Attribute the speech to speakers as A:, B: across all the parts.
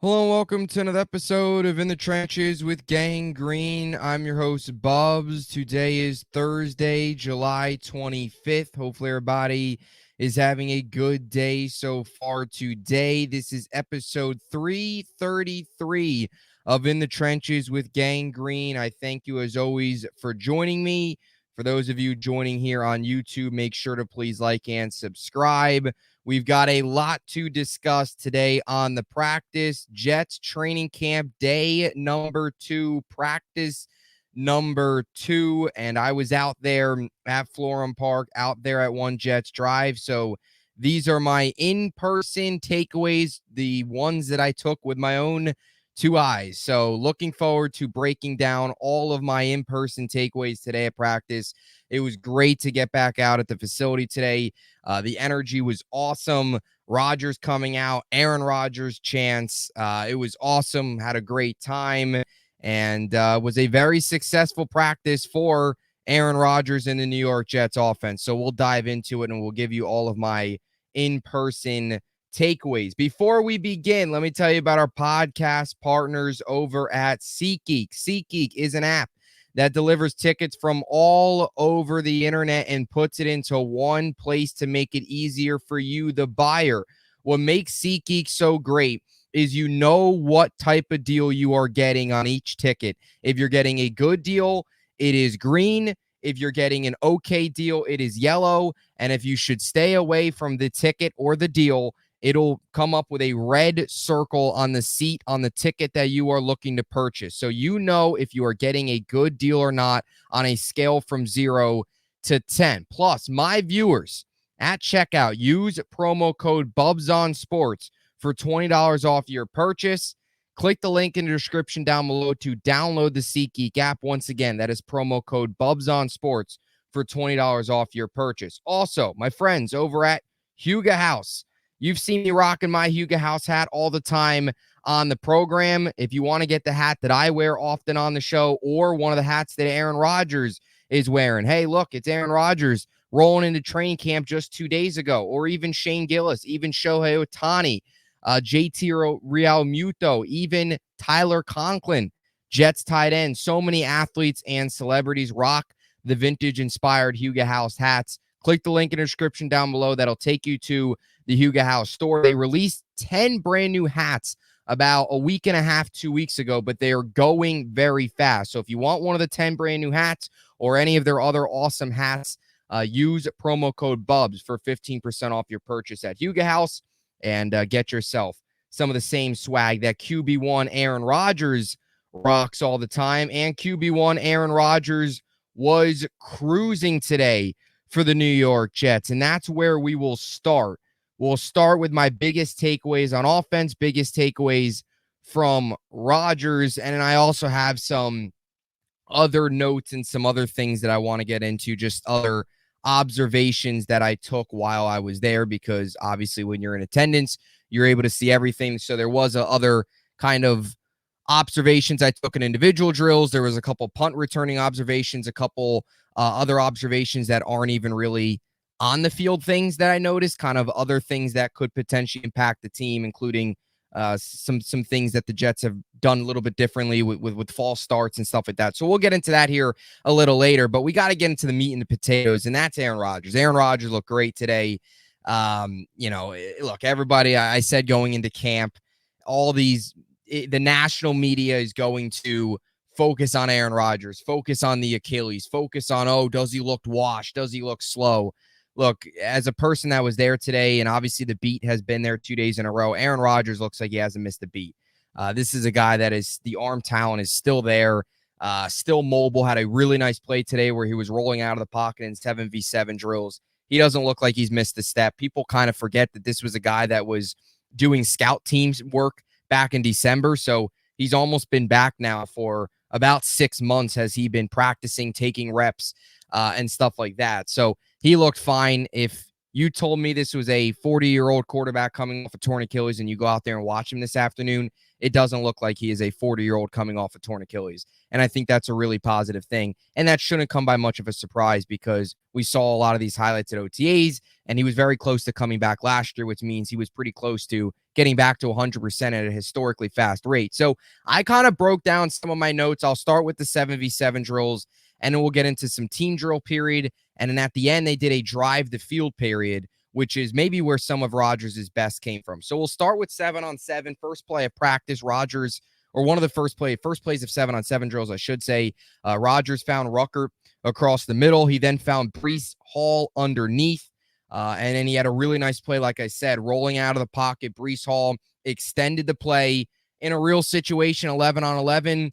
A: Hello and welcome to another episode of In the Trenches with Gang Green. I'm your host, Bubbs. Today is Thursday, July 25th. Hopefully everybody is having a good day so far today. This is episode 333 of In the Trenches with Gang Green. I thank you as always for joining me. For those of you joining here on YouTube, make sure to please like and subscribe. We've got a lot to discuss today on the practice. Jets training camp day number 2, practice number 2. And I was out there at Florham Park, out there at One Jets Drive. So these are my in-person takeaways, the ones that I took with my own two eyes. So looking forward to breaking down all of my in-person takeaways today at practice. It was great to get back out at the facility today. The energy was awesome. Rodgers coming out, Aaron Rodgers chants. It was awesome. Had a great time and was a very successful practice for Aaron Rodgers and the New York Jets offense. So we'll dive into it and we'll give you all of my in-person takeaways. Before we begin, let me tell you about our podcast partners over at SeatGeek. SeatGeek is an app that delivers tickets from all over the internet and puts it into one place to make it easier for you, the buyer. What makes SeatGeek so great is you know what type of deal you are getting on each ticket. If you're getting a good deal, it is green. If you're getting an okay deal, it is yellow. And if you should stay away from the ticket or the deal, it'll come up with a red circle on the seat on the ticket that you are looking to purchase. So you know if you are getting a good deal or not on a scale from 0 to 10. Plus, my viewers at checkout, use promo code BUBSONSPORTS for $20 off your purchase. Click the link in the description down below to download the SeatGeek app. Once again, that is promo code BUBSONSPORTS for $20 off your purchase. Also, my friends over at Huga House. You've seen me rocking my Huga House hat all the time on the program. If you want to get the hat that I wear often on the show or one of the hats that Aaron Rodgers is wearing, hey, look, it's Aaron Rodgers rolling into training camp just 2 days ago, or even Shane Gillis, even Shohei Ohtani, JT Realmuto, even Tyler Conklin, Jets tight end. So many athletes and celebrities rock the vintage-inspired Huga House hats. Click the link in the description down below. That'll take you to the Huga House store. They released 10 brand new hats about a week and a half, 2 weeks ago, but they are going very fast. So if you want one of the 10 brand new hats or any of their other awesome hats, use promo code BUBS for 15% off your purchase at Huga House and get yourself some of the same swag that QB1 Aaron Rodgers rocks all the time. And QB1 Aaron Rodgers was cruising today for the New York Jets, and that's where we will start. We'll start with my biggest takeaways on offense, biggest takeaways from Rodgers, and then I also have some other notes and some other things that I want to get into, just other observations that I took while I was there, because obviously when you're in attendance, you're able to see everything. So there was other kind of observations I took in individual drills. There was a couple punt returning observations, a couple other observations that aren't even really on the field things that I noticed, kind of other things that could potentially impact the team, including some things that the Jets have done a little bit differently with false starts and stuff like that. So we'll get into that here a little later, but we got to get into the meat and the potatoes, and that's Aaron Rodgers. Aaron Rodgers looked great today. Look, everybody, I said going into camp, the national media is going to focus on Aaron Rodgers, focus on the Achilles, focus on, oh, does he look washed? Does he look slow? Look, as a person that was there today, and obviously the beat has been there 2 days in a row, Aaron Rodgers looks like he hasn't missed a beat. This is a guy that is, the arm talent is still there, still mobile, had a really nice play today where he was rolling out of the pocket in 7v7 drills. He doesn't look like he's missed a step. People kind of forget that this was a guy that was doing scout teams work back in December, so he's almost been back now for about 6 months. Has he been practicing, taking reps, and stuff like that? So he looked fine. If You told me this was a 40-year-old quarterback coming off a torn Achilles, and you go out there and watch him this afternoon. It doesn't look like he is a 40-year-old coming off a torn Achilles. And I think that's a really positive thing. And that shouldn't come by much of a surprise because we saw a lot of these highlights at OTAs, and he was very close to coming back last year, which means he was pretty close to getting back to 100% at a historically fast rate. So I kind of broke down some of my notes. I'll start with the 7v7 drills, and then we'll get into some team drill period. And then at the end, they did a drive the field period, which is maybe where some of Rodgers' best came from. So we'll start with 7-on-7, first play of practice. Rodgers, or one of the first plays of 7-on-7 drills, I should say. Rodgers found Rucker across the middle. He then found Breece Hall underneath. And then he had a really nice play, like I said, rolling out of the pocket. Breece Hall extended the play in a real situation, 11-on-11.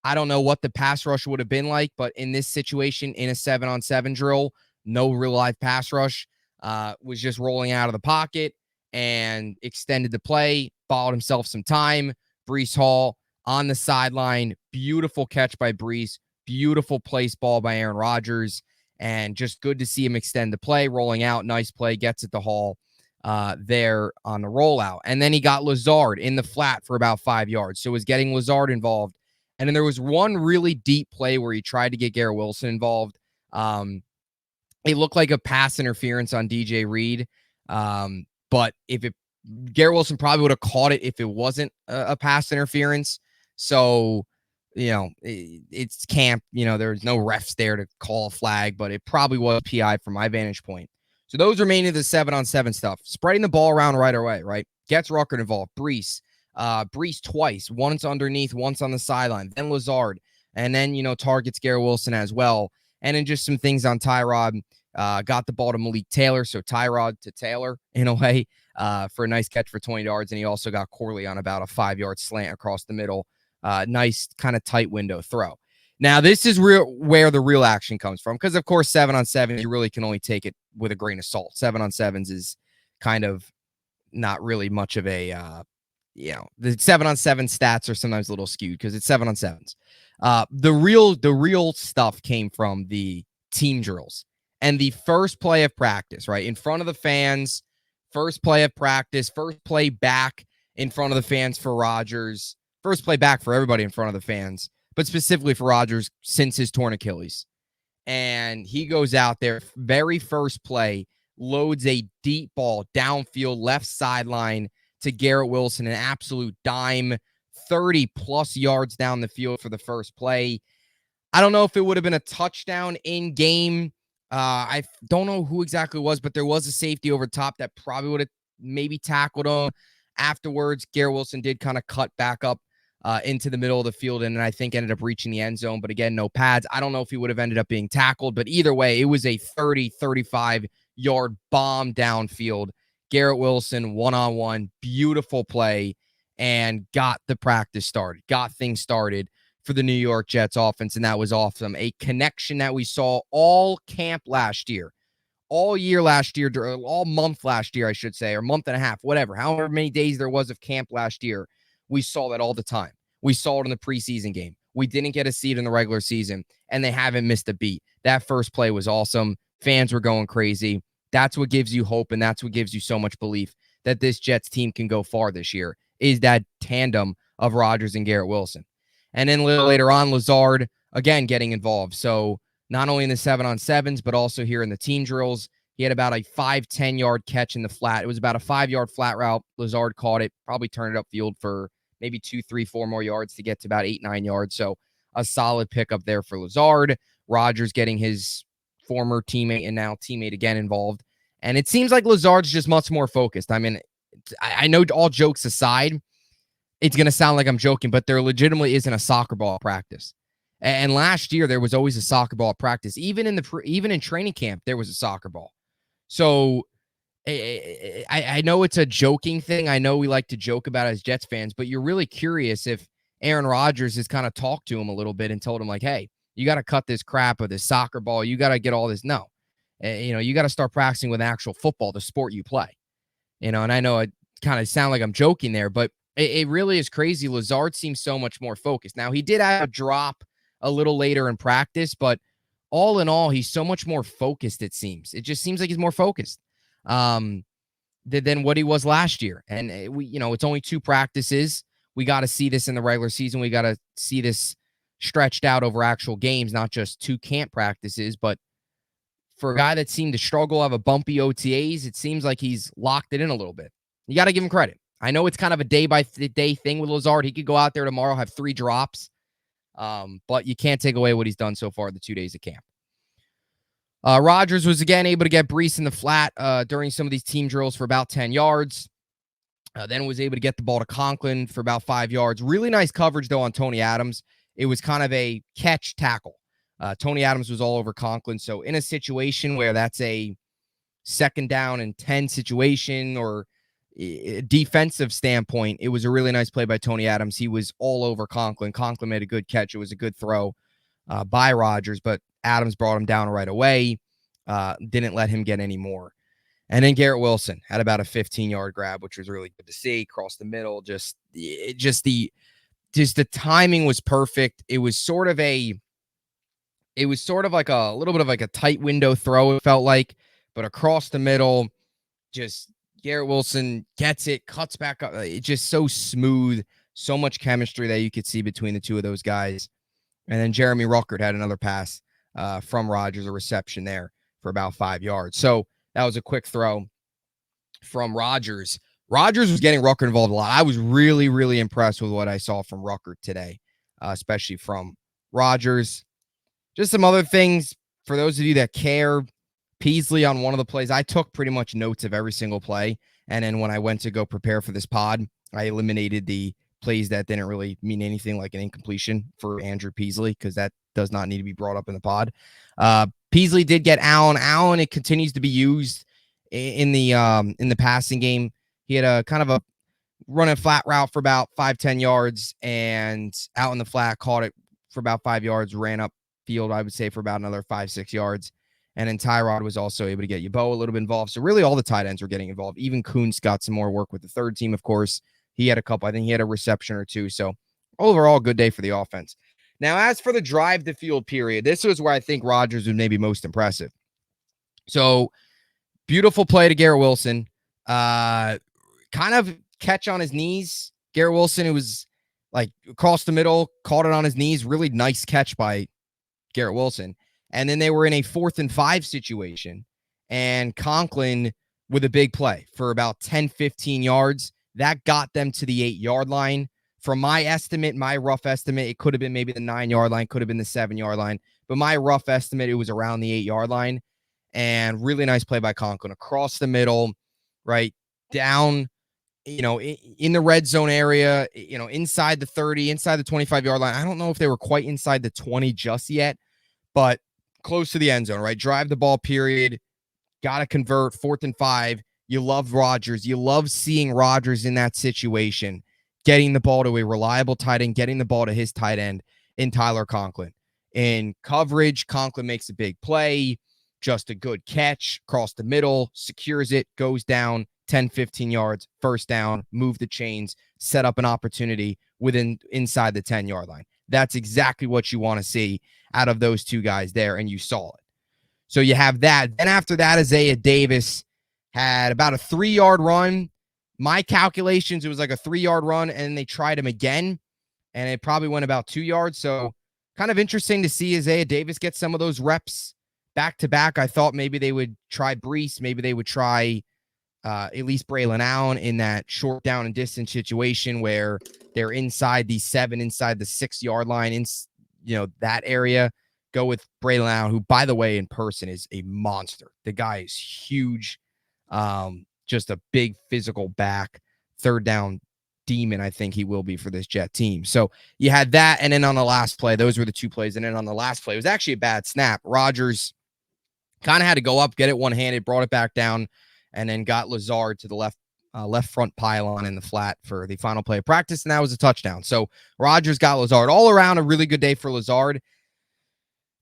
A: I don't know what the pass rush would have been like, but in this situation, in a 7-on-7 drill, no real live pass rush, was just rolling out of the pocket and extended the play, bought himself some time. Breece Hall on the sideline, beautiful catch by Breece, beautiful place ball by Aaron Rodgers, and just good to see him extend the play, rolling out, nice play, gets it to Hall there on the rollout. And then he got Lazard in the flat for about 5 yards, so was getting Lazard involved. And then there was one really deep play where he tried to get Garrett Wilson involved. It looked like a pass interference on DJ Reed. But Garrett Wilson probably would have caught it if it wasn't a pass interference. So, it's camp. There's no refs there to call a flag, but it probably was PI from my vantage point. So those are mainly the 7-on-7 stuff. Spreading the ball around right away, right? Gets Rucker involved. Breece twice, once underneath, once on the sideline, then Lazard, and then, targets Garrett Wilson as well. And then just some things on Tyrod, got the ball to Malik Taylor. So Tyrod to Taylor in a way, for a nice catch for 20 yards. And he also got Corley on about a 5-yard slant across the middle. Nice kind of tight window throw. Now, this is where the real action comes from. Because of course, 7-on-7, you really can only take it with a grain of salt. 7-on-7s is kind of not really much of a, the 7-on-7 stats are sometimes a little skewed because it's 7-on-7s. The real stuff came from the team drills and the first play of practice, right? In front of the fans, first play of practice, first play back in front of the fans for Rodgers, first play back for everybody in front of the fans, but specifically for Rodgers since his torn Achilles. And he goes out there, very first play, loads a deep ball downfield, left sideline to Garrett Wilson, an absolute dime, 30-plus yards down the field for the first play. I don't know if it would have been a touchdown in game. I don't know who exactly it was, but there was a safety over top that probably would have maybe tackled him. Afterwards, Garrett Wilson did kind of cut back up into the middle of the field and I think ended up reaching the end zone. But again, no pads. I don't know if he would have ended up being tackled, but either way, it was a 35-yard bomb downfield. Garrett Wilson, one-on-one, beautiful play, and got the practice started, got things started for the New York Jets offense, and that was awesome. A connection that we saw all camp last year, all year last year, all month last year, I should say, or month and a half, whatever, however many days there was of camp last year, we saw that all the time. We saw it in the preseason game. We didn't get to see it in the regular season, and they haven't missed a beat. That first play was awesome. Fans were going crazy. That's what gives you hope, and that's what gives you so much belief that this Jets team can go far this year, is that tandem of Rodgers and Garrett Wilson. And then a little later on, Lazard, again, getting involved. So not only in the 7-on-7s, but also here in the team drills. He had about a 5-10-yard catch in the flat. It was about a 5-yard flat route. Lazard caught it, probably turned it upfield for maybe 2, 3, 4 more yards to get to about 8, 9 yards. So a solid pickup there for Lazard. Rodgers getting his former teammate and now teammate again involved. And it seems like Lazard's just much more focused. I mean, I know all jokes aside, it's going to sound like I'm joking, but there legitimately isn't a soccer ball practice. And last year, there was always a soccer ball practice. Even in training camp, there was a soccer ball. So I know it's a joking thing. I know we like to joke about it as Jets fans, but you're really curious if Aaron Rodgers has kind of talked to him a little bit and told him like, hey, you got to cut this crap of this soccer ball. You got to get all this. No, you got to start practicing with actual football, the sport you play. And I know it kind of sound like I'm joking there, but it really is crazy. Lazard seems so much more focused. Now, he did have a drop a little later in practice, but all in all, he's so much more focused, it seems. It just seems like he's more focused. than what he was last year. And it's only 2 practices. We got to see this in the regular season. We got to see this stretched out over actual games, not just 2 camp practices. But for a guy that seemed to struggle, have a bumpy OTAs, it seems like he's locked it in a little bit. You got to give him credit. I know it's kind of a day-by-day thing with Lazard. He could go out there tomorrow, have 3 drops, but you can't take away what he's done so far the 2 days of camp. Rodgers was again able to get Brees in the flat during some of these team drills for about 10 yards. Then was able to get the ball to Conklin for about 5 yards. Really nice coverage, though, on Tony Adams. It was kind of a catch tackle. Tony Adams was all over Conklin. So in a situation where that's a 2nd down and 10 situation or a defensive standpoint, it was a really nice play by Tony Adams. He was all over Conklin. Conklin made a good catch. It was a good throw by Rodgers, but Adams brought him down right away. Didn't let him get any more. And then Garrett Wilson had about a 15-yard grab, which was really good to see. Across the middle, just the timing was perfect. It was sort of like a little bit of like a tight window throw, it felt like, but across the middle, just Garrett Wilson gets it, cuts back up. It's just so smooth, so much chemistry that you could see between the two of those guys. And then Jeremy Ruckert had another pass from Rodgers, a reception there for about 5 yards. So that was a quick throw from Rodgers. Rodgers was getting Ruckert involved a lot. I was really, really impressed with what I saw from Ruckert today, especially from Rodgers. Just some other things for those of you that care. Peasley on one of the plays, I took pretty much notes of every single play. And then when I went to go prepare for this pod, I eliminated the plays that didn't really mean anything, like an incompletion for Andrew Peasley, because that does not need to be brought up in the pod. Peasley did get Allen. Allen, it continues to be used in the passing game. He had a kind of a running flat route for about 5-10 yards, and out in the flat, caught it for about 5 yards, ran up field, I would say, for about another 5-6 yards. And then Tyrod was also able to get Yabo a little bit involved. So really all the tight ends were getting involved. Even Kuntz got some more work with the third team, of course. He had a couple. I think he had a reception or 2. So overall, good day for the offense. Now, as for the drive to field period, this was where I think Rodgers was maybe most impressive. So beautiful play to Garrett Wilson. Kind of catch on his knees. Garrett Wilson, it was like across the middle, caught it on his knees. Really nice catch by Garrett Wilson. And then they were in a 4th and 5 situation, and Conklin with a big play for about 10-15 yards. That got them to the 8-yard line. From my estimate, my rough estimate, it could have been maybe the 9-yard line, could have been the 7-yard line. But my rough estimate, it was around the 8-yard line. And really nice play by Conklin across the middle, right down, in the red zone area, inside the 30, inside the 25-yard line. I don't know if they were quite inside the 20 just yet, but close to the end zone, right? Drive the ball, period. Got to convert, 4th and 5. You love Rodgers. You love seeing Rodgers in that situation, getting the ball to a reliable tight end, getting the ball to his tight end in Tyler Conklin. In coverage, Conklin makes a big play, just a good catch across the middle, secures it, goes down 10-15 yards, first down, move the chains, set up an opportunity inside the 10-yard line. That's exactly what you want to see out of those two guys there, and you saw it. So you have that. Then after that, Isaiah Davis had about a 3-yard run. My calculations, it was like a 3-yard run, and they tried him again, and it probably went about 2 yards. So kind of interesting to see Isaiah Davis get some of those reps back-to-back. I thought maybe they would try Brees. Maybe they would try at least Braylon Allen in that short down and distance situation where they're inside the 7, inside the 6-yard line, in that area. Go with Braylon Allen, who, by the way, in person is a monster. The guy is huge. Just a big physical back, third down demon, I think he will be for this Jet team. So you had that, and then on the last play, those were the 2 plays. And then on the last play, it was actually a bad snap. Rodgers kind of had to go up, get it one-handed, brought it back down, and then got Lazard to the left front pylon in the flat for the final play of practice, and that was a touchdown. So Rodgers got Lazard. All around, a really good day for Lazard.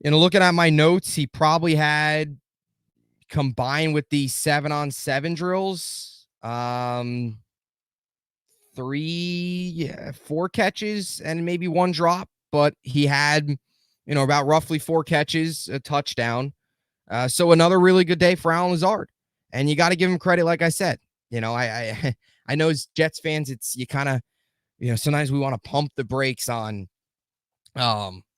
A: Looking at my notes, he probably had, combined with the 7-on-7 drills, 4 catches and maybe 1 drop, but he had, about roughly 4 catches, a touchdown. So another really good day for Allen Lazard. And you got to give him credit, like I said. I I know as Jets fans, it's you kind of, sometimes we want to pump the brakes on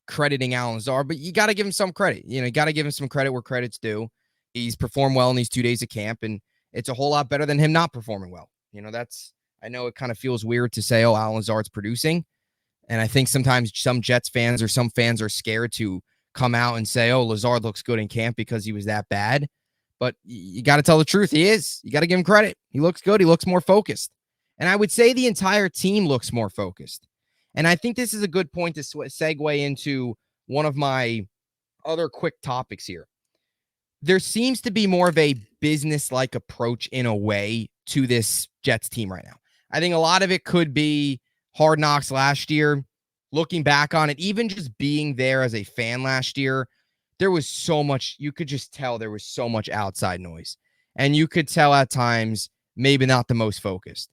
A: crediting Alan Lazard, but you got to give him some credit. You got to give him some credit where credit's due. He's performed well in these 2 days of camp, and it's a whole lot better than him not performing well. I know it kind of feels weird to say, oh, Alan Lazard's producing. And I think sometimes some Jets fans or some fans are scared to come out and say, oh, Lazard looks good in camp because he was that bad. But you got to tell the truth. He is. You got to give him credit. He looks good. He looks more focused. And I would say the entire team looks more focused. And I think this is a good point to segue into one of my other quick topics here. There seems to be more of a business-like approach in a way to this Jets team right now. I think a lot of it could be Hard Knocks last year. Looking back on it, even just being there as a fan last year, there was so much, you could just tell there was so much outside noise. And you could tell at times, maybe not the most focused.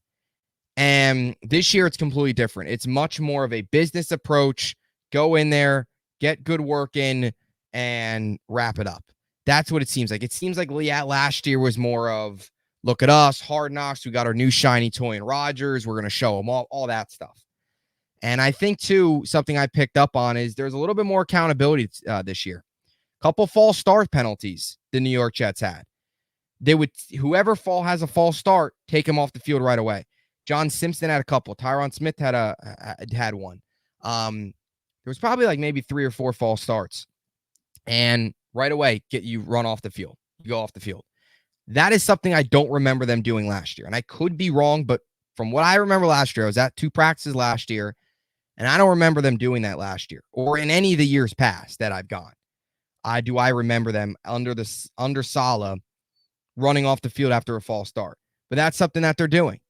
A: And this year, it's completely different. It's much more of a business approach. Go in there, get good work in, and wrap it up. That's what it seems like. It seems like last year was more of, look at us, Hard Knocks. We got our new shiny toy in Rodgers. We're going to show them all that stuff. And I think, too, something I picked up on is there's a little bit more accountability this year. Couple false start penalties the New York Jets had. Whoever has a false start, take him off the field right away. John Simpson had a couple. Tyron Smith had one. There was probably like maybe 3 or 4 false starts. And right away, you run off the field. You go off the field. That is something I don't remember them doing last year. And I could be wrong, but from what I remember last year, I was at 2 practices last year, and I don't remember them doing that last year or in any of the years past that I've gone. I remember them under Saleh running off the field after a false start. But that's something that they're doing.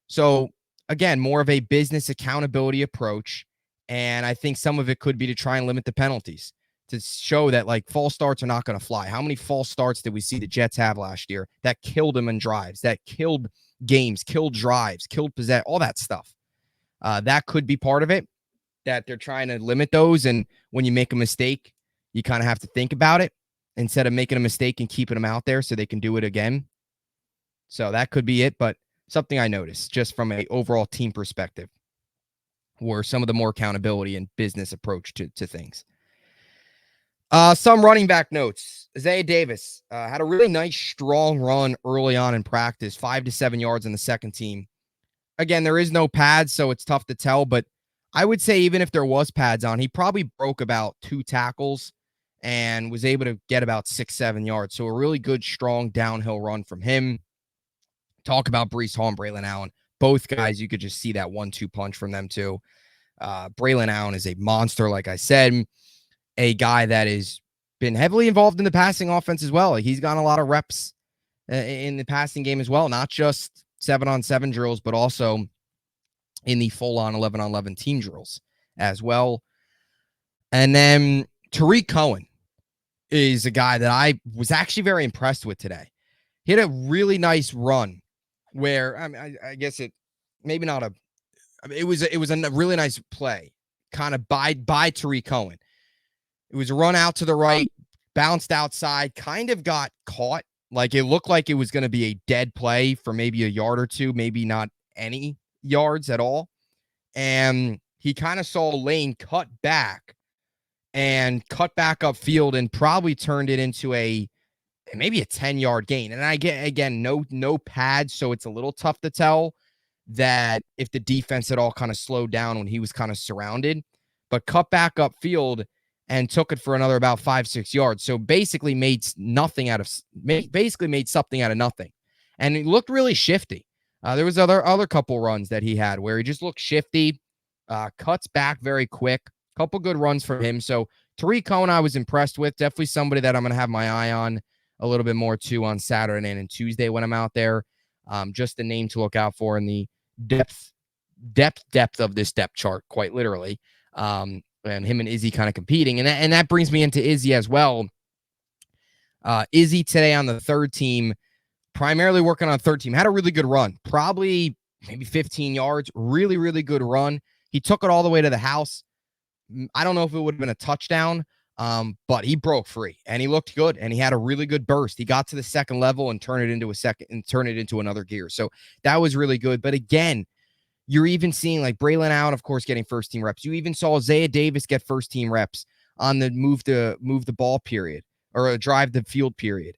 A: So, again, more of a business accountability approach. And I think some of it could be to try and limit the penalties to show that, like, false starts are not going to fly. How many false starts did we see the Jets have last year that killed them in drives, that killed games, killed drives, killed possession, all that stuff? That could be part of it, that they're trying to limit those. And when you make a mistake, you kind of have to think about it instead of making a mistake and keeping them out there so they can do it again. So that could be it. But something I noticed just from an overall team perspective were some of the more accountability and business approach to things. Some running back notes. Isaiah Davis had a really nice, strong run early on in practice, 5 to 7 yards in the second team. Again, there is no pads, so it's tough to tell, but I would say even if there was pads on, he probably broke about 2 tackles and was able to get about 6-7 yards. So a really good, strong downhill run from him. Talk about Breece Hall and Braylon Allen. Both guys, you could just see that 1-2 punch from them too. Braylon Allen is a monster, like I said, a guy that has been heavily involved in the passing offense as well. Like, he's gotten a lot of reps in the passing game as well, not just 7-on-7 drills, but also in the full-on 11-on-11 team drills as well. And then Tariq Cohen is a guy that I was actually very impressed with today. He had a really nice run where, I mean, I guess it maybe not a, it was a really nice play kind of by Tariq Cohen. It was a run out to the right, bounced outside, kind of got caught. Like, it looked like it was going to be a dead play for maybe a yard or two, maybe not any yards at all. And he kind of saw a lane cut back upfield and probably turned it into maybe a 10-yard gain. And I get, again, no pads, so it's a little tough to tell that if the defense at all kind of slowed down when he was kind of surrounded, but cut back upfield and took it for another about 5-6 yards. So basically made something out of nothing. And it looked really shifty. There was other couple runs that he had where he just looked shifty, cuts back very quick. Couple good runs from him. So Tariq Cohen I was impressed with. Definitely somebody that I'm going to have my eye on a little bit more too on Saturday and Tuesday when I'm out there. Just a name to look out for in the depth of this depth chart, quite literally. And him and Izzy kind of competing. And that brings me into Izzy as well. Izzy today on the third team, primarily working on third team, had a really good run. Probably maybe 15 yards. Really, really good run. He took it all the way to the house. I don't know if it would have been a touchdown, But he broke free and he looked good and he had a really good burst. He got to the second level and turned it into another gear. So that was really good. But again, you're even seeing like Braylon Allen, of course, getting first team reps. You even saw Isaiah Davis get first team reps on the move the ball period or drive the field period.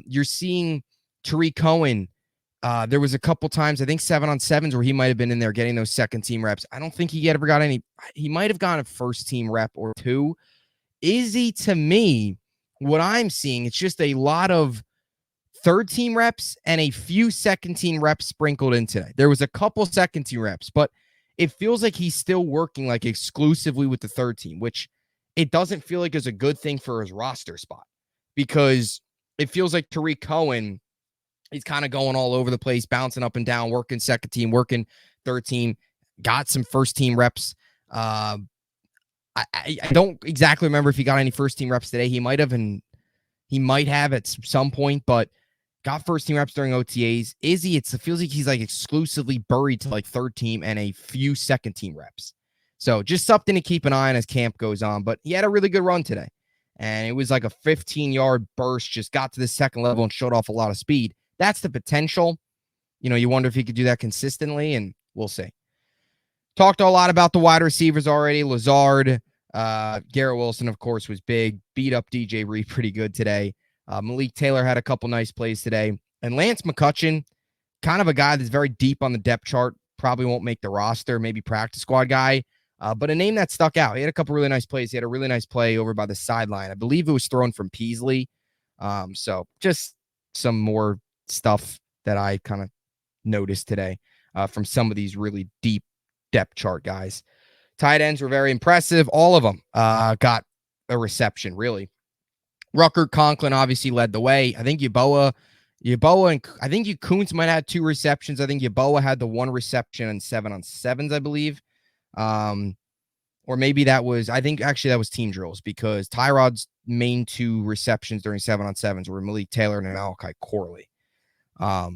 A: You're seeing Tariq Cohen. There was a couple times, I think 7-on-7s, where he might have been in there getting those second team reps. I don't think he ever got any. He might have gotten a first team rep or two. Izzy, to me, what I'm seeing, it's just a lot of third team reps and a few second team reps sprinkled in today. There was a couple second team reps, but it feels like he's still working like exclusively with the third team, which it doesn't feel like is a good thing for his roster spot, because it feels like Tariq Cohen, he's kind of going all over the place, bouncing up and down, working second team, working third team, got some first team reps. I don't exactly remember if he got any first team reps today. He might have, and he might have at some point, but got first team reps during OTAs. Izzy, it feels like he's like exclusively buried to like third team and a few second team reps. So just something to keep an eye on as camp goes on. But he had a really good run today. And it was like a 15-yard burst, just got to the second level and showed off a lot of speed. That's the potential. You wonder if he could do that consistently, and we'll see. Talked a lot about the wide receivers already. Lazard, Garrett Wilson, of course, was big. Beat up DJ Reed pretty good today. Malik Taylor had a couple nice plays today. And Lance McCutcheon, kind of a guy that's very deep on the depth chart, probably won't make the roster, maybe practice squad guy. But a name that stuck out. He had a couple really nice plays. He had a really nice play over by the sideline. I believe it was thrown from Peasley. So just some more stuff that I kind of noticed today from some of these really deep depth chart guys. Tight ends were very impressive. All of them got a reception, really. Rucker Conklin obviously led the way. I think Yeboah, and I think Kuntz might have had 2 receptions. I think Yeboah had the 1 reception and 7-on-7s, I believe. Or maybe that was, I think actually that was team drills, because Tyrod's main 2 receptions during 7-on-7s were Malik Taylor and Malachi Corley.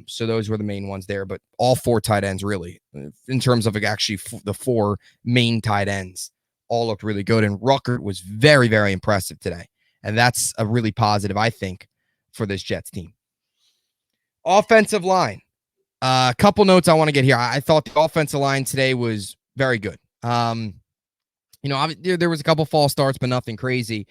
A: So those were the main ones there, but all 4 tight ends, really, in terms of actually the 4 main tight ends, all looked really good. And Rucker was very, very impressive today. And that's a really positive, I think, for this Jets team. Offensive line. A couple notes I want to get here. I thought the offensive line today was very good. There was a couple false starts, but nothing crazy.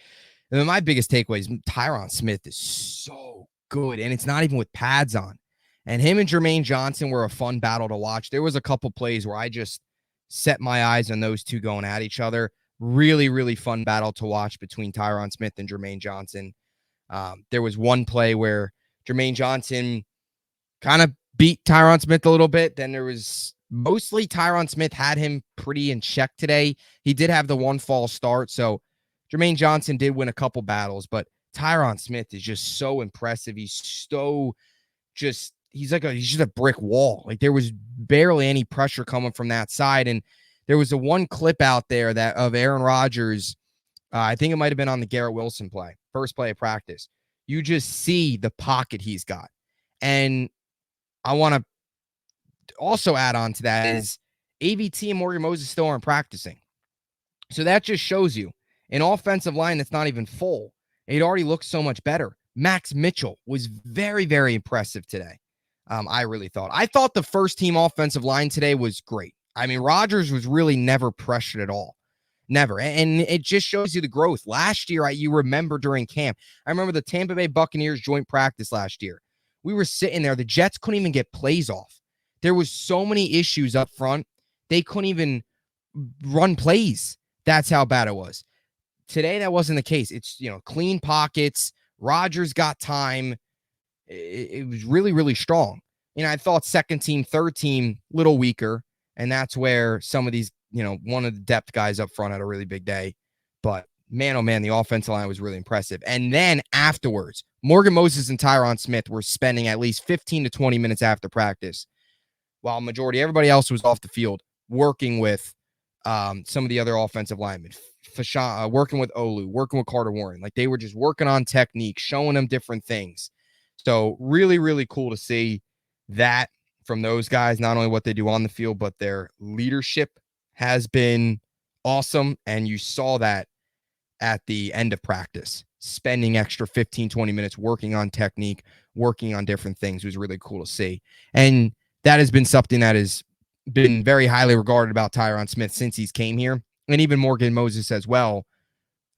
A: And then my biggest takeaway is Tyron Smith is so good, and it's not even with pads on. And him and Jermaine Johnson were a fun battle to watch. There was a couple plays where I just set my eyes on those two going at each other. Really, really fun battle to watch between Tyron Smith and Jermaine Johnson. There was one play where Jermaine Johnson kind of beat Tyron Smith a little bit. Then there was mostly Tyron Smith had him pretty in check today. He did have the 1 false start, so Jermaine Johnson did win a couple battles, but Tyron Smith is just so impressive. He's just a brick wall. Like, there was barely any pressure coming from that side. And there was a one clip out there that of Aaron Rodgers. I think it might have been on the Garrett Wilson play, first play of practice. You just see the pocket he's got. And I want to also add on to that is AVT and Morgan Moses still aren't practicing. So that just shows you an offensive line that's not even full. It already looks so much better. Max Mitchell was very, very impressive today. I really thought. I thought the first team offensive line today was great. I mean, Rodgers was really never pressured at all. Never. And it just shows you the growth. Last year, you remember during camp, I remember the Tampa Bay Buccaneers joint practice last year. We were sitting there. The Jets couldn't even get plays off. There was so many issues up front. They couldn't even run plays. That's how bad it was. Today, that wasn't the case. It's, clean pockets. Rodgers got time. It was really, really strong. I thought second team, third team, little weaker. And that's where some of these, one of the depth guys up front had a really big day. But man, oh man, the offensive line was really impressive. And then afterwards, Morgan Moses and Tyron Smith were spending at least 15 to 20 minutes after practice, while majority everybody else was off the field working with some of the other offensive linemen, working with Olu, working with Carter Warren. Like, they were just working on technique, showing them different things. So really, really cool to see that from those guys, not only what they do on the field, but their leadership has been awesome. And you saw that at the end of practice, spending extra 15, 20 minutes working on technique, working on different things was really cool to see. And that has been something that has been very highly regarded about Tyron Smith since he's came here. And even Morgan Moses as well,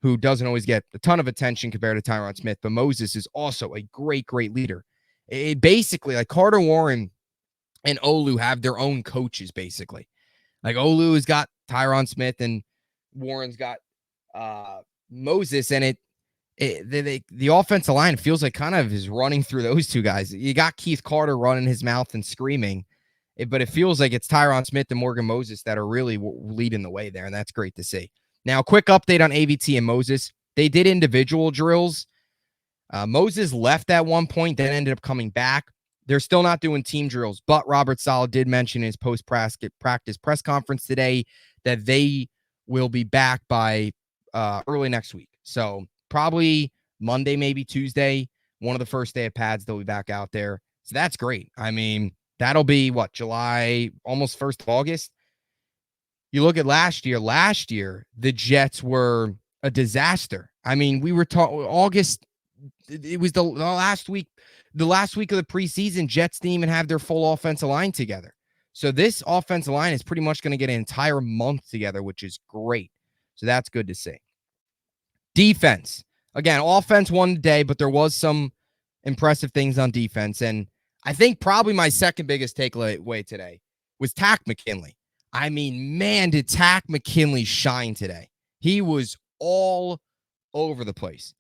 A: who doesn't always get a ton of attention compared to Tyron Smith. But Moses is also a great, great leader. It basically, like Carter Warren and Olu have their own coaches, basically. Like Olu has got Tyron Smith and Warren's got Moses, and the offensive line feels like kind of is running through those two guys. You got Keith Carter running his mouth and screaming, but it feels like it's Tyron Smith and Morgan Moses that are really leading the way there, and that's great to see. Now, quick update on AVT and Moses. They did individual drills. Moses left at one point, then ended up coming back. They're still not doing team drills, but Robert Saleh did mention in his post-practice press conference today that they will be back by early next week. So probably Monday, maybe Tuesday, one of the first day of pads, they'll be back out there. So that's great. I mean, that'll be what, July, almost 1st of August. You look at last year, the Jets were a disaster. I mean, we were talking August, it was the last week of the preseason. Jets didn't even have their full offensive line together. So this offensive line is pretty much going to get an entire month together, which is great. So that's good to see. Defense. Again, offense won today, but there was some impressive things on defense. And I think probably my second biggest takeaway today was Takk McKinley. I mean, man, did Takk McKinley shine today. He was all over the place.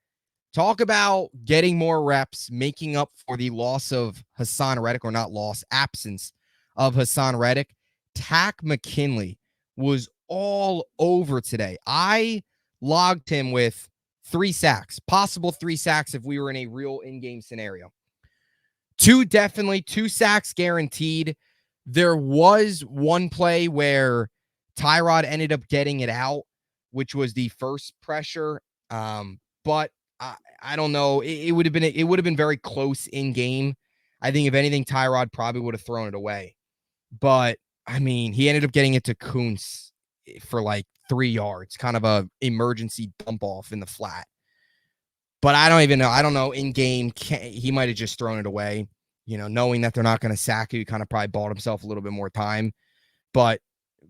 A: Talk about getting more reps, making up for the loss of Hassan Reddick, or not loss, absence of Hassan Reddick. Takk McKinley was all over today. I logged him with 3 sacks, possible 3 sacks if we were in a real in-game scenario. 2 sacks guaranteed. There was one play where Tyrod ended up getting it out, which was the first pressure. But I don't know. It would have been very close in game. I think if anything, Tyrod probably would have thrown it away. But I mean, he ended up getting it to Kuntz for like 3 yards, kind of a emergency dump off in the flat. But I don't even know. I don't know. In game, he might have just thrown it away. You know, knowing that they're not going to sack you, he kind of probably bought himself a little bit more time. But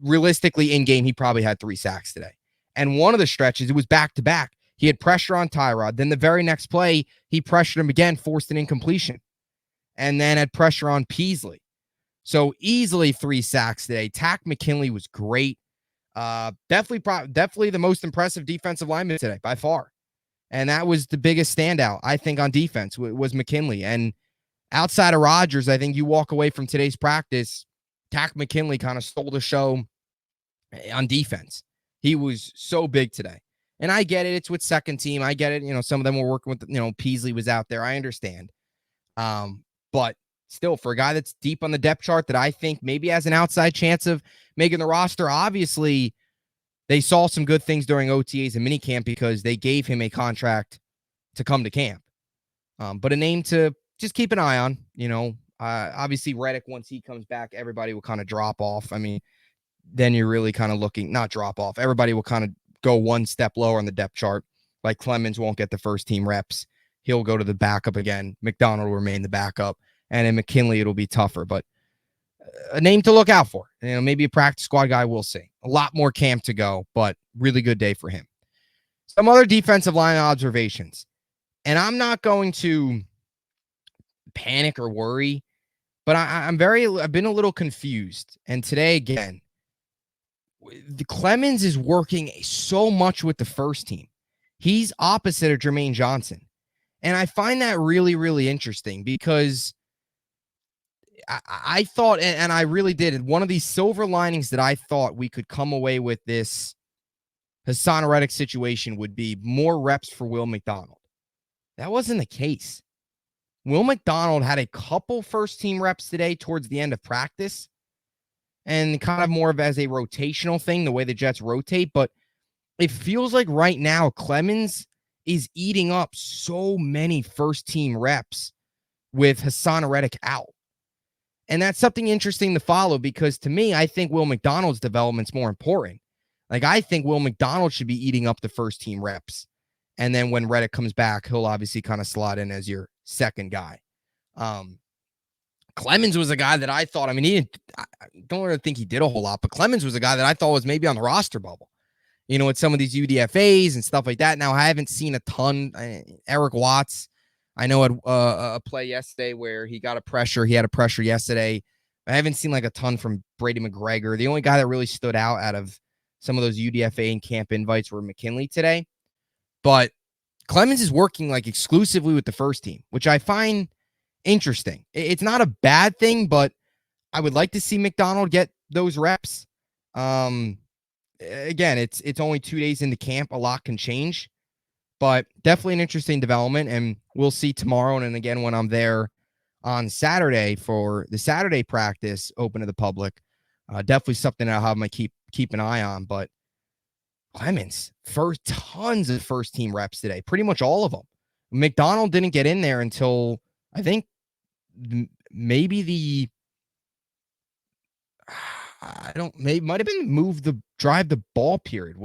A: realistically, in game, he probably had 3 sacks today. And one of the stretches, it was back to back. He had pressure on Tyrod. Then the very next play, he pressured him again, forced an incompletion, and then had pressure on Peasley. So easily 3 sacks today. Takk McKinley was great. Definitely the most impressive defensive lineman today by far. And that was the biggest standout, I think, on defense was McKinley. And outside of Rodgers, I think you walk away from today's practice, Takk McKinley kind of stole the show on defense. He was so big today. And I get it. It's with second team. I get it. You know, some of them were working with, Peasley was out there. I understand. But still, for a guy that's deep on the depth chart that I think maybe has an outside chance of making the roster, obviously they saw some good things during OTAs and minicamp because they gave him a contract to come to camp. But a name to just keep an eye on, obviously Reddick, once he comes back, everybody will kind of drop off. I mean, then you're really kind of looking, not drop off. Everybody will kind of go one step lower on the depth chart. Like Clemens won't get the first team reps. He'll go to the backup again. McDonald will remain the backup. And in McKinley, it'll be tougher, but a name to look out for. Maybe a practice squad guy, we'll see. A lot more camp to go, but really good day for him. Some other defensive line observations. And I'm not going to panic or worry, but I've been a little confused. And today, again, the Clemens is working so much with the first team. He's opposite of Jermaine Johnson. And I find that really, really interesting because I thought, and I really did, one of these silver linings that I thought we could come away with this Hassan Reddick situation would be more reps for Will McDonald. That wasn't the case. Will McDonald had a couple first-team reps today towards the end of practice and kind of more of as a rotational thing, the way the Jets rotate. But it feels like right now Clemens is eating up so many first-team reps with Hassan Reddick out. And that's something interesting to follow because to me, I think Will McDonald's development's more important. Like, I think Will McDonald should be eating up the first team reps. And then when Reddick comes back, he'll obviously kind of slot in as your second guy. Clemens was a guy that I thought, I don't really think he did a whole lot, but Clemens was a guy that I thought was maybe on the roster bubble, with some of these UDFAs and stuff like that. Now, I haven't seen a ton. Eric Watts, I know, had a play yesterday where he got a pressure. He had a pressure yesterday. I haven't seen like a ton from Brady McGregor. The only guy that really stood out of some of those UDFA and camp invites were McKinley today. But Clemens is working like exclusively with the first team, which I find interesting. It's not a bad thing, but I would like to see McDonald get those reps. Again, it's only 2 days into camp. A lot can change, but definitely an interesting development. And we'll see tomorrow. And again, when I'm there on Saturday for the Saturday practice open to the public, definitely something I'll have my keep an eye on. But Clemens, tons of first team reps today, pretty much all of them. McDonald didn't get in there until I think maybe might have been drive the ball period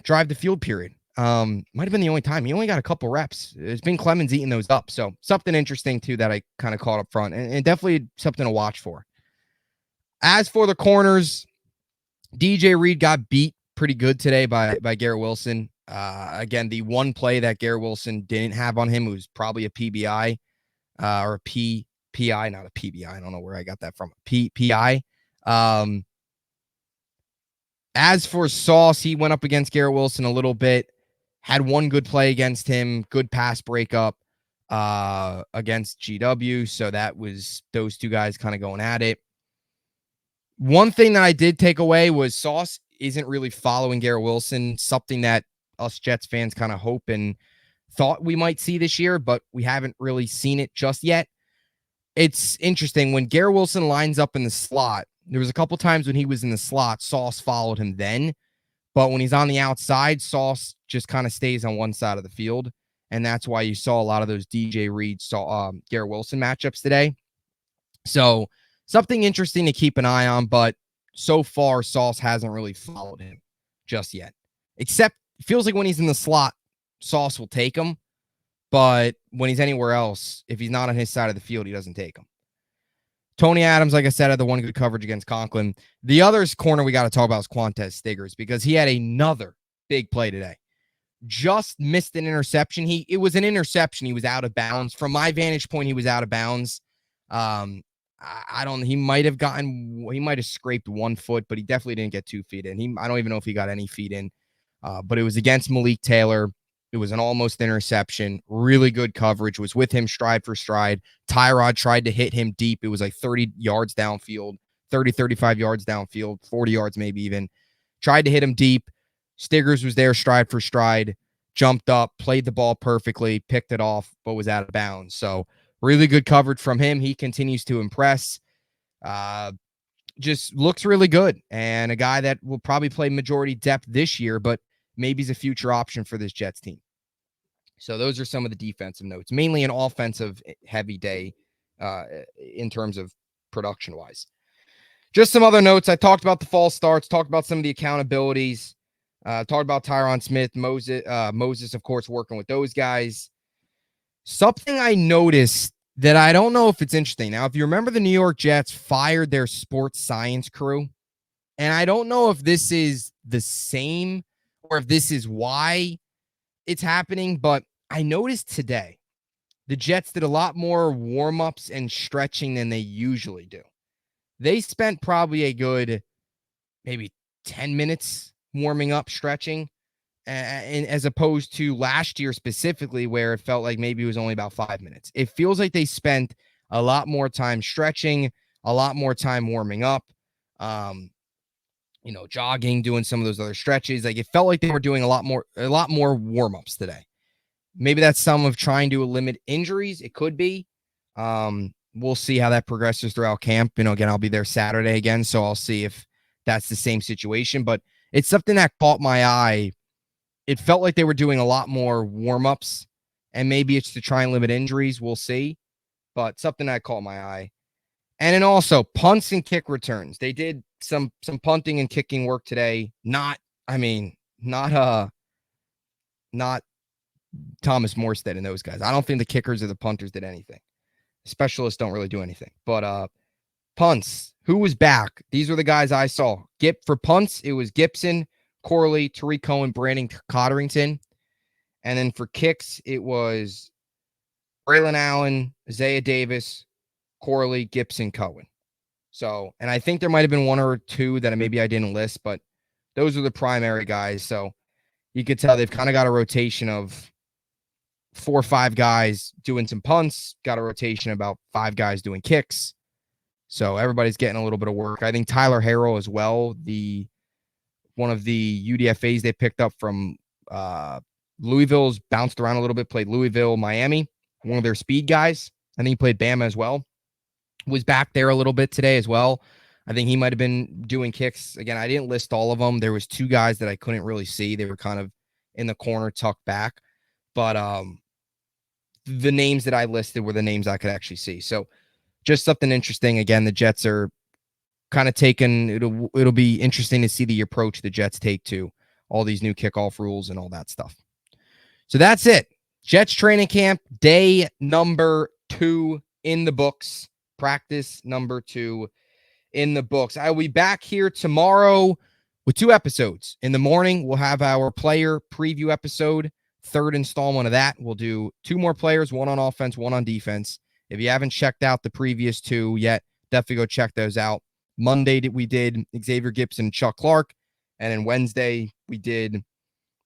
A: drive the field period. Might have been the only time. He only got a couple reps. It's been Clemens eating those up. So something interesting too that I kind of caught up front and definitely something to watch for. As for the corners, DJ Reed got beat pretty good today by Garrett Wilson. Again, the one play that Garrett Wilson didn't have on him was probably a PBI or a PI, not a PBI. I don't know where I got that from. PI. As for Sauce, he went up against Garrett Wilson a little bit, had one good play against him, good pass breakup against GW. So that was those two guys kind of going at it. One thing that I did take away was Sauce isn't really following Garrett Wilson, something that us Jets fans kind of hope and thought we might see this year, but we haven't really seen it just yet. It's interesting. When Garrett Wilson lines up in the slot, there was a couple times when he was in the slot, Sauce followed him then. But when he's on the outside, Sauce just kind of stays on one side of the field. And that's why you saw a lot of those DJ Reed, Garrett Wilson matchups today. So something interesting to keep an eye on, but so far, Sauce hasn't really followed him just yet. Except, it feels like when he's in the slot, Sauce will take him. But when he's anywhere else, if he's not on his side of the field, he doesn't take him. Tony Adams, like I said, had the one good coverage against Conklin. The other corner we got to talk about is Quantez Stiggers because he had another big play today. Just missed an interception. It was an interception. He was out of bounds. From my vantage point, he was out of bounds. He might have scraped 1 foot, but he definitely didn't get 2 feet in. I don't even know if he got any feet in. But it was against Malik Taylor. It was an almost interception. Really good coverage. Was with him stride for stride. Tyrod tried to hit him deep. It was like 30 yards downfield, 30, 35 yards downfield, 40 yards maybe even. Tried to hit him deep. Stiggers was there stride for stride. Jumped up, played the ball perfectly, picked it off, but was out of bounds. So really good coverage from him. He continues to impress. Just looks really good. And a guy that will probably play majority depth this year, but maybe he's a future option for this Jets team. So those are some of the defensive notes, mainly an offensive heavy day in terms of production-wise. Just some other notes. I talked about the false starts, talked about some of the accountabilities, talked about Tyron Smith, Moses, of course, working with those guys. Something I noticed that I don't know if it's interesting. Now, if you remember, the New York Jets fired their sports science crew, and I don't know if this is the same or if this is why it's happening, but I noticed today the Jets did a lot more warm-ups and stretching than they usually do. They spent probably a good maybe 10 minutes warming up, stretching, and as opposed to last year specifically where it felt like maybe it was only about 5 minutes. It feels like they spent a lot more time stretching, a lot more time warming up, jogging, doing some of those other stretches. Like, it felt like they were doing a lot more warm-ups today. Maybe that's some of trying to limit injuries. It could be. We'll see how that progresses throughout camp. Again, I'll be there Saturday again, so I'll see if that's the same situation. But it's something that caught my eye. It felt like they were doing a lot more warm-ups, and maybe it's to try and limit injuries. We'll see. But something that caught my eye. And then also punts and kick returns. They did some punting and kicking work today. Not Thomas Morstead and those guys. I don't think the kickers or the punters did anything. Specialists don't really do anything. But punts, who was back? These were the guys I saw. For punts, it was Gibson, Corley, Tariq Cohen, Brandon Cotterington. And then for kicks, it was Braylon Allen, Isaiah Davis, Corley, Gibson, Cohen. So, and I think there might have been one or two that maybe I didn't list, but those are the primary guys. So you could tell they've kind of got a rotation of 4 or 5 guys doing some punts, got a rotation about 5 guys doing kicks. So everybody's getting a little bit of work. I think Tyler Harrell as well, one of the UDFAs they picked up from Louisville's bounced around a little bit, played Louisville, Miami, one of their speed guys. I think he played Bama as well. Was back there a little bit today as well. I think he might have been doing kicks. Again, I didn't list all of them. There was 2 guys that I couldn't really see. They were kind of in the corner, tucked back. But the names that I listed were the names I could actually see. So just something interesting. Again, the Jets are kind of taking, it'll be interesting to see the approach the Jets take to all these new kickoff rules and all that stuff. So that's it. Jets training camp, day number 2 in the books. Practice number 2 in the books. I will be back here tomorrow with 2 episodes. In the morning, we'll have our player preview episode, 3rd installment of that. We'll do 2 more players, 1 on offense, 1 on defense. If you haven't checked out the previous 2 yet, definitely go check those out. Monday, we did Xavier Gipson and Chuck Clark. And then Wednesday, we did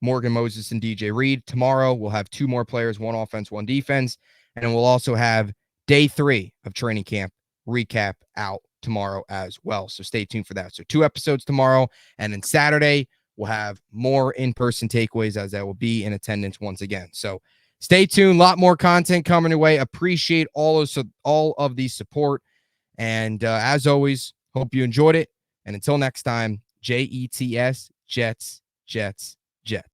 A: Morgan Moses and DJ Reed. Tomorrow, we'll have 2 more players, 1 offense, 1 defense. And then we'll also have day 3 of training camp recap out tomorrow as well. So stay tuned for that. So 2 episodes tomorrow. And then Saturday, we'll have more in-person takeaways as I will be in attendance once again. So stay tuned. A lot more content coming your way. Appreciate all of the support. And as always, hope you enjoyed it. And until next time, JETS, Jets, Jets, Jets.